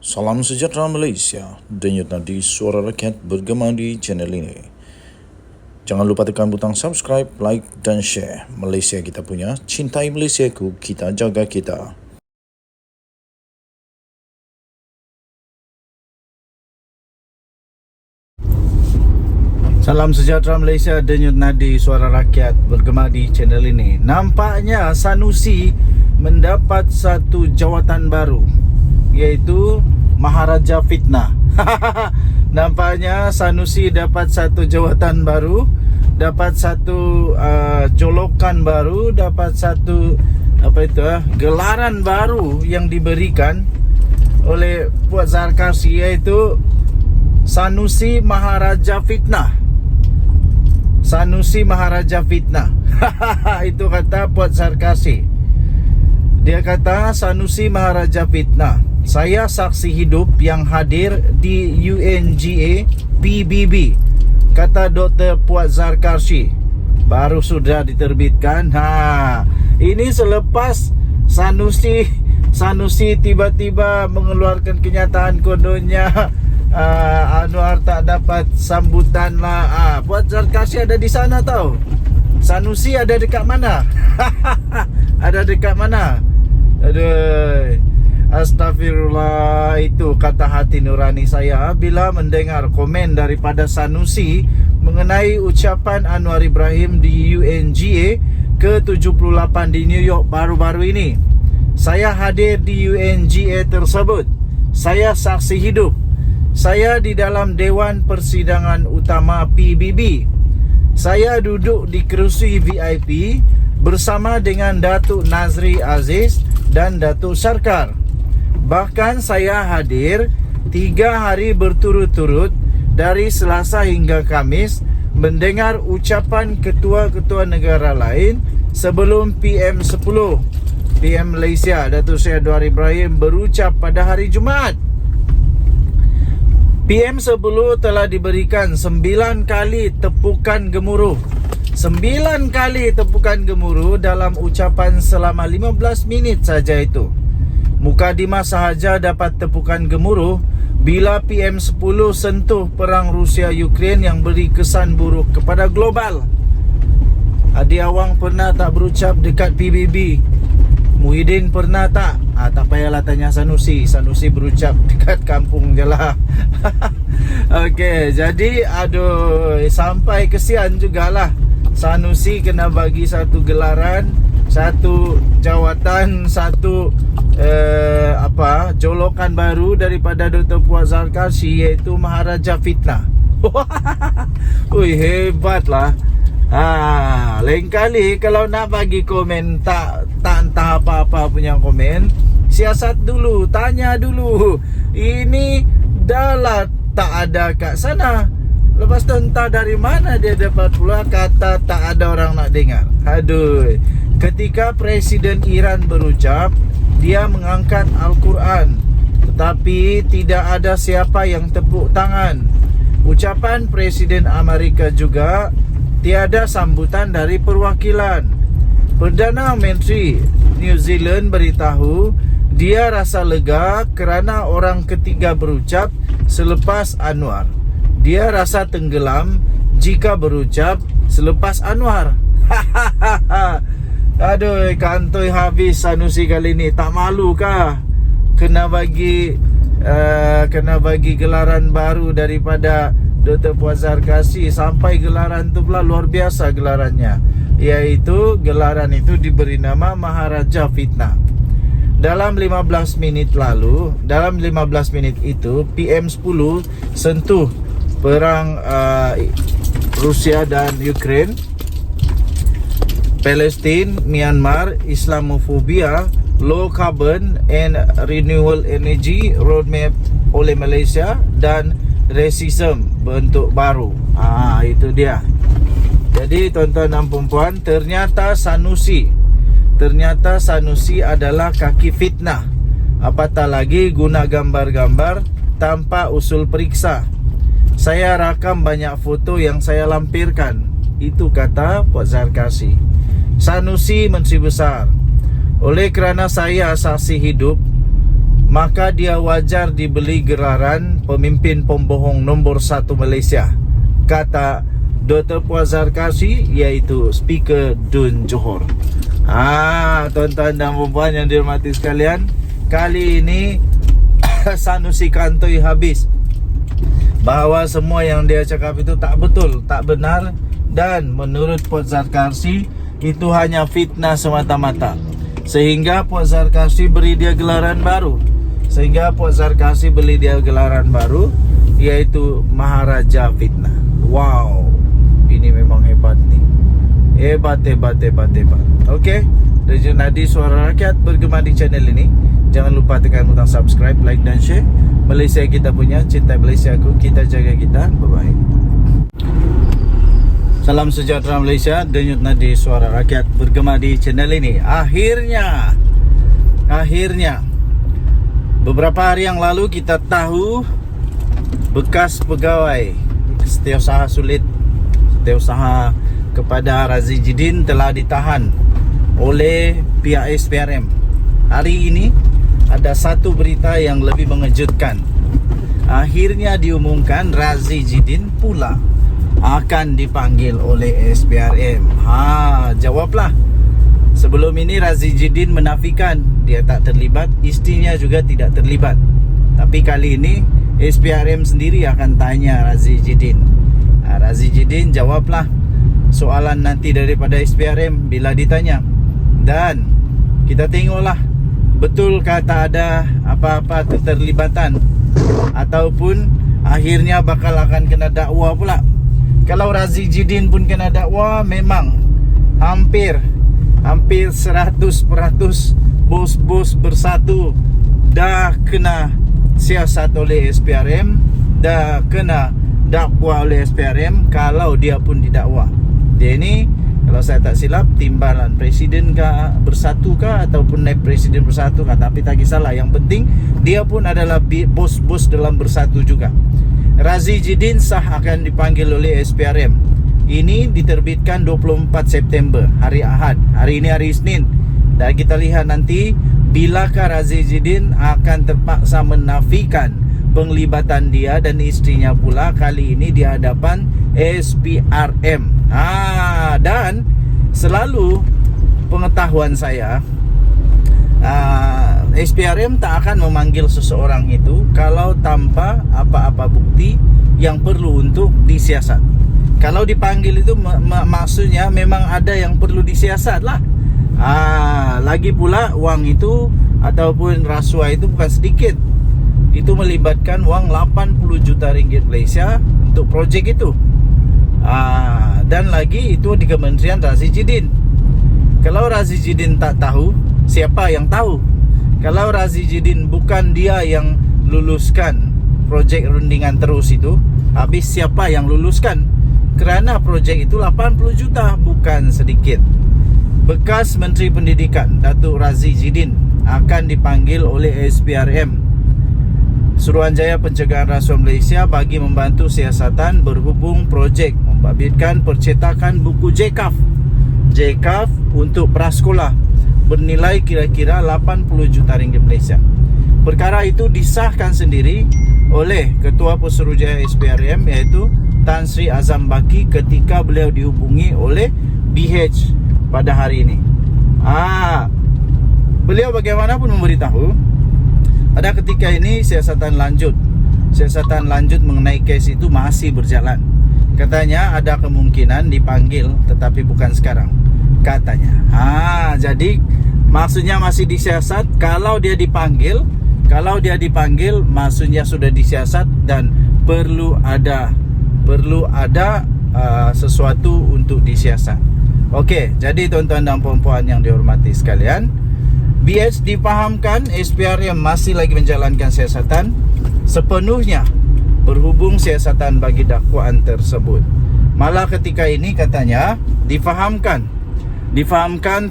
Salam sejahtera Malaysia, denyut nadi suara rakyat bergema di channel ini. Jangan lupa tekan butang subscribe, like dan share. Malaysia kita punya, cintai Malaysiaku, kita jaga kita. Salam sejahtera Malaysia, denyut nadi suara rakyat bergema di channel ini. Nampaknya Sanusi mendapat satu jawatan baru, iaitu Maharaja Fitnah. Nampaknya Sanusi dapat satu jawatan baru, dapat satu jolokan baru, dapat satu gelaran baru yang diberikan oleh Puan Zarkasi, iaitu Sanusi Maharaja Fitnah. Sanusi Maharaja Fitnah. Itu kata Puan Zarkasi. Dia kata Sanusi Maharaja Fitnah. Saya saksi hidup yang hadir di UNGA PBB, kata Dr. Puan Zarkasi. Baru sudah diterbitkan. Ini selepas Sanusi tiba-tiba mengeluarkan kenyataan kononnya Anwar tak dapat sambutan lah. Puan Zarkasi ada di sana tau. Sanusi ada dekat mana? Ada dekat mana? Aduh, astagfirullah. Itu kata hati nurani saya bila mendengar komen daripada Sanusi mengenai ucapan Anwar Ibrahim di UNGA ke-78 di New York baru-baru ini. Saya hadir di UNGA tersebut. Saya saksi hidup. Saya di dalam Dewan Persidangan Utama PBB. Saya duduk di kerusi VIP bersama dengan Datuk Nazri Aziz dan Datuk Sarkar. Bahkan saya hadir 3 hari berturut-turut dari Selasa hingga Khamis mendengar ucapan ketua-ketua negara lain sebelum PM10 PM Malaysia Datuk Seri Anwar Ibrahim berucap pada hari Jumaat. PM10 telah diberikan 9 kali tepukan gemuruh. 9 kali tepukan gemuruh dalam ucapan selama 15 minit saja itu. Mukadimah sahaja dapat tepukan gemuruh bila PM10 sentuh perang Rusia-Ukraine yang beri kesan buruk kepada global. Adi Awang pernah tak berucap dekat PBB? Muhyiddin pernah tak? Tak payahlah tanya Sanusi. Sanusi berucap dekat kampung je lah. Okey, jadi sampai kesian jugalah Sanusi kena bagi satu gelaran, satu jawatan, satu jolokan baru daripada Dr. Puan Zarkasi, iaitu Maharaja Fitnah. Ui, hebatlah. Lain kali kalau nak bagi komen tak entah apa-apa punya komen, siasat dulu, tanya dulu. Ini dah lah tak ada kat sana. Lepas tu entah dari mana dia dapat pula kata tak ada orang nak dengar. Aduh. Ketika Presiden Iran berucap, dia mengangkat Al-Quran, tetapi tidak ada siapa yang tepuk tangan. Ucapan Presiden Amerika juga tiada sambutan dari perwakilan. Perdana Menteri New Zealand beritahu dia rasa lega kerana orang ketiga berucap selepas Anwar. Dia rasa tenggelam jika berucap selepas Anwar. Aduh, kantoi habis Sanusi kali ni. Tak malu kah kena bagi gelaran baru daripada Dr. Puan Zarkasi? Sampai gelaran tu pula luar biasa gelarannya, iaitu gelaran itu diberi nama Maharaja Fitnah. Dalam 15 minit itu PM10 sentuh perang Rusia dan Ukraine, Palestin, Myanmar, Islamofobia, low carbon and renewable energy roadmap oleh Malaysia, dan racism bentuk baru. Itu dia. Jadi tuan-tuan dan puan-puan, ternyata Sanusi adalah kaki fitnah. Apatah lagi guna gambar-gambar tanpa usul periksa. Saya rakam banyak foto yang saya lampirkan. Itu kata Puan Zarkasi. Sanusi Menteri Besar. Oleh kerana saya saksi hidup, maka dia wajar diberi gelaran pemimpin pembohong nombor 1 Malaysia, kata Dr. Puan Zarkashi, iaitu Speaker Dun Johor. Tuan-tuan dan puan yang dihormati sekalian, kali ini Sanusi kantoi habis bahawa semua yang dia cakap itu tak betul, tak benar, dan menurut Puan Zarkashi itu hanya fitnah semata-mata. Sehingga Puan Zarkashi beri dia gelaran baru. Iaitu Maharaja Fitnah. Wow, ini memang hebat nih. Hebat. Okey, Radio Nadi Suara Rakyat bergema di channel ini. Jangan lupa tekan butang subscribe, like dan share. Malaysia kita punya, cinta Malaysia aku, kita jaga kita. Bye-bye. Salam sejahtera Malaysia. Denyut Nadi Suara Rakyat bergema di channel ini. Akhirnya beberapa hari yang lalu kita tahu bekas pegawai Setiausaha Sulit, Setiausaha kepada Razi Jidin telah ditahan oleh pihak SPRM. Hari ini ada satu berita yang lebih mengejutkan. Akhirnya diumumkan Razi Jidin pula akan dipanggil oleh SPRM. Jawablah. Sebelum ini Razi Jidin menafikan dia tak terlibat, isterinya juga tidak terlibat. Tapi kali ini SPRM sendiri akan tanya Razi Jidin. Razi Jidin jawablah soalan nanti daripada SPRM bila ditanya. Dan kita tengoklah betul kata ada apa-apa keterlibatan ataupun akhirnya bakal akan kena dakwa pula. Kalau Razi Jidin pun kena dakwa, memang hampir 100% bos-bos bersatu dah kena siasat oleh SPRM, dah kena dakwa oleh SPRM kalau dia pun didakwa. Dia ni, kalau saya tak silap, timbalan presiden kah, bersatu kah, ataupun naib presiden bersatu kah, tapi tak kisahlah. Yang penting dia pun adalah bos-bos dalam bersatu juga. Razi Jidin sah akan dipanggil oleh SPRM. Ini diterbitkan 24 September, hari Ahad. Hari ini hari Isnin. Dan kita lihat nanti bilakah Razi Jidin akan terpaksa menafikan penglibatan dia dan isterinya pula kali ini di hadapan SPRM. Dan selalu pengetahuan saya, SPRM tak akan memanggil seseorang itu kalau tanpa apa-apa bukti yang perlu untuk disiasat. Kalau dipanggil itu maksudnya memang ada yang perlu disiasat lah. Lagi pula wang itu ataupun rasuah itu bukan sedikit. Itu melibatkan wang 80 juta ringgit Malaysia untuk projek itu. Dan lagi itu di Kementerian Razi Jidin. Kalau Razi Jidin tak tahu, siapa yang tahu? Kalau Razi Jidin bukan dia yang luluskan projek rundingan terus itu, habis siapa yang luluskan? Kerana projek itu 80 juta, bukan sedikit. Bekas Menteri Pendidikan Datuk Razi Jidin akan dipanggil oleh SPRM, Suruhanjaya Pencegahan Rasuah Malaysia, bagi membantu siasatan berhubung projek membabitkan percetakan buku JKAF untuk prasekolah bernilai kira-kira 80 juta ringgit Malaysia. Perkara itu disahkan sendiri oleh Ketua Pesuruhjaya SPRM, iaitu Tan Sri Azam Baki, ketika beliau dihubungi oleh BH pada hari ini. Beliau bagaimanapun memberitahu pada ketika ini siasatan lanjut mengenai kes itu masih berjalan. Katanya ada kemungkinan dipanggil, tetapi bukan sekarang, katanya. Jadi maksudnya masih disiasat. Kalau dia dipanggil maksudnya sudah disiasat dan perlu ada sesuatu untuk disiasat. Okey, jadi tuan-tuan dan puan-puan yang dihormati sekalian, BH difahamkan SPRM masih lagi menjalankan siasatan sepenuhnya berhubung siasatan bagi dakwaan tersebut. Malah ketika ini katanya difahamkan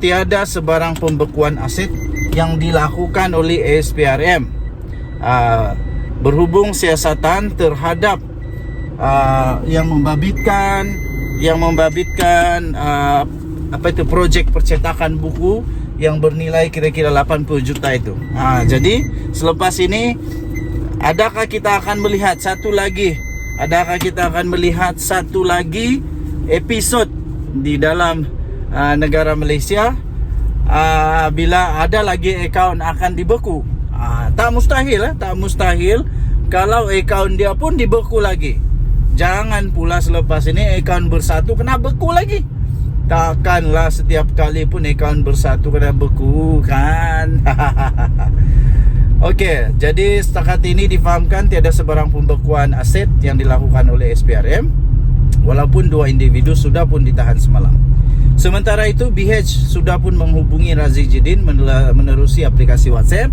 tiada sebarang pembekuan aset yang dilakukan oleh SPRM berhubung siasatan terhadap yang membabitkan projek percetakan buku yang bernilai kira-kira 80 juta itu. Jadi selepas ini adakah kita akan melihat satu lagi episod di dalam negara Malaysia bila ada lagi akaun akan dibeku? Tak mustahil kalau akaun dia pun dibeku lagi. Jangan pula selepas ini akaun bersatu kena beku lagi. Takkanlah setiap kali pun akaun bersatu kena beku kan. Okey, jadi setakat ini difahamkan tiada sebarang pembekuan aset yang dilakukan oleh SPRM, walaupun 2 individu sudah pun ditahan semalam. Sementara itu BH sudah pun menghubungi Razi Jidin menerusi aplikasi WhatsApp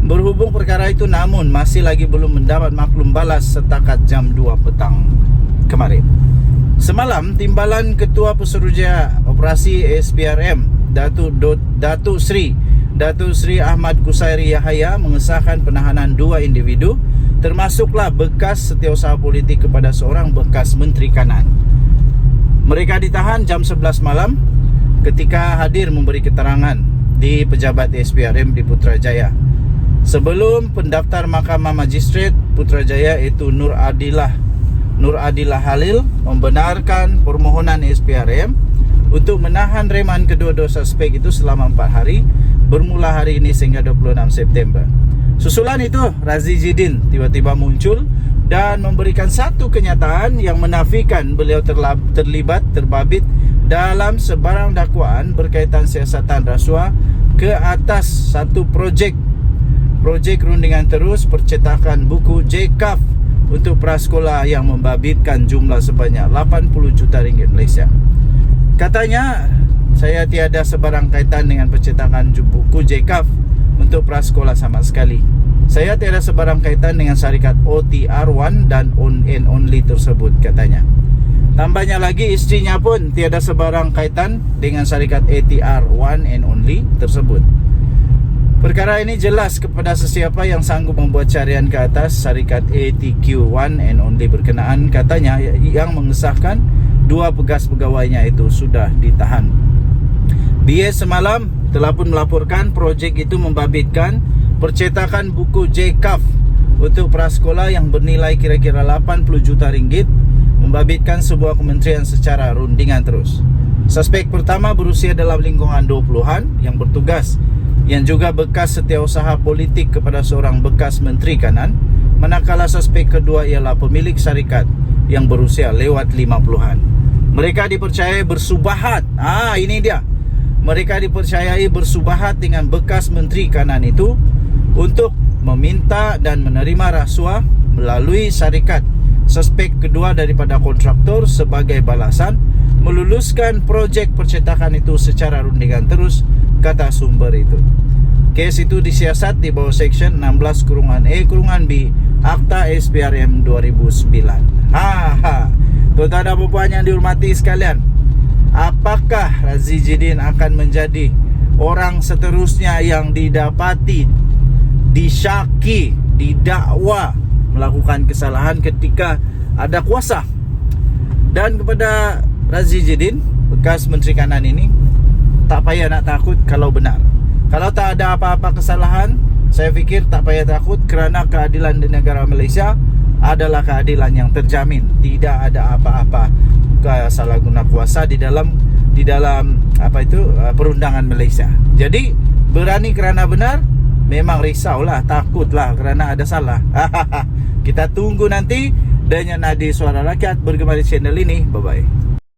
berhubung perkara itu, namun masih lagi belum mendapat maklum balas setakat jam 2 petang kemarin. Semalam, Timbalan Ketua Pesuruhjaya Operasi SPRM Datuk Sri Ahmad Kusairi Yahaya mengesahkan penahanan 2 individu, termasuklah bekas setiausaha politik kepada seorang bekas Menteri Kanan. Mereka ditahan jam 11 malam ketika hadir memberi keterangan di pejabat SPRM di Putrajaya. Sebelum pendaftar Mahkamah Magistrat Putrajaya iaitu Nur Adilah Halil membenarkan permohonan SPRM untuk menahan reman kedua-dua suspek itu selama 4 hari bermula hari ini sehingga 26 September. Susulan itu, Razi Jidin tiba-tiba muncul dan memberikan satu kenyataan yang menafikan beliau terbabit dalam sebarang dakwaan berkaitan siasatan rasuah ke atas satu projek rundingan terus percetakan buku JCAF untuk prasekolah yang membabitkan jumlah sebanyak 80 juta ringgit Malaysia. Katanya, saya tiada sebarang kaitan dengan percetakan buku JCAF untuk prasekolah sama sekali. Saya tiada sebarang kaitan dengan syarikat OTR1 dan On and Only tersebut, katanya. Tambahnya lagi, isterinya pun tiada sebarang kaitan dengan syarikat ATR1 and Only tersebut. Perkara ini jelas kepada sesiapa yang sanggup membuat carian ke atas syarikat ATQ1 and Only berkenaan, katanya, yang mengesahkan 2 bekas pegawainya itu sudah ditahan. BS semalam telah pun melaporkan projek itu membabitkan percetakan buku JCAF untuk prasekolah yang bernilai kira-kira 80 juta ringgit, membabitkan sebuah kementerian secara rundingan terus. Suspek pertama berusia dalam lingkungan 20-an yang bertugas, yang juga bekas setiausaha politik kepada seorang bekas Menteri Kanan, manakala suspek kedua ialah pemilik syarikat yang berusia lewat 50-an. Mereka dipercayai bersubahat. Ini dia. Mereka dipercayai bersubahat dengan bekas Menteri Kanan itu untuk meminta dan menerima rasuah melalui syarikat suspek kedua daripada kontraktor sebagai balasan meluluskan projek percetakan itu secara rundingan terus, kata sumber itu. Kes itu disiasat di bawah Seksyen 16(a)(b) Akta SPRM 2009. Tuan-tuan dan puan yang dihormati sekalian, apakah Razi Jidin akan menjadi orang seterusnya yang didapati, disyaki, didakwa melakukan kesalahan ketika ada kuasa? Dan kepada Razi Jidin, bekas Menteri Kanan ini, tak payah nak takut kalau benar. Kalau tak ada apa-apa kesalahan, saya fikir tak payah takut, kerana keadilan di negara Malaysia adalah keadilan yang terjamin. Tidak ada apa-apa kesalahguna kuasa di dalam perundangan Malaysia. Jadi berani kerana benar, memang risaulah, takutlah kerana ada salah. Kita tunggu nanti. Dengan Nadi Suara Rakyat bergema di channel ini. Bye bye.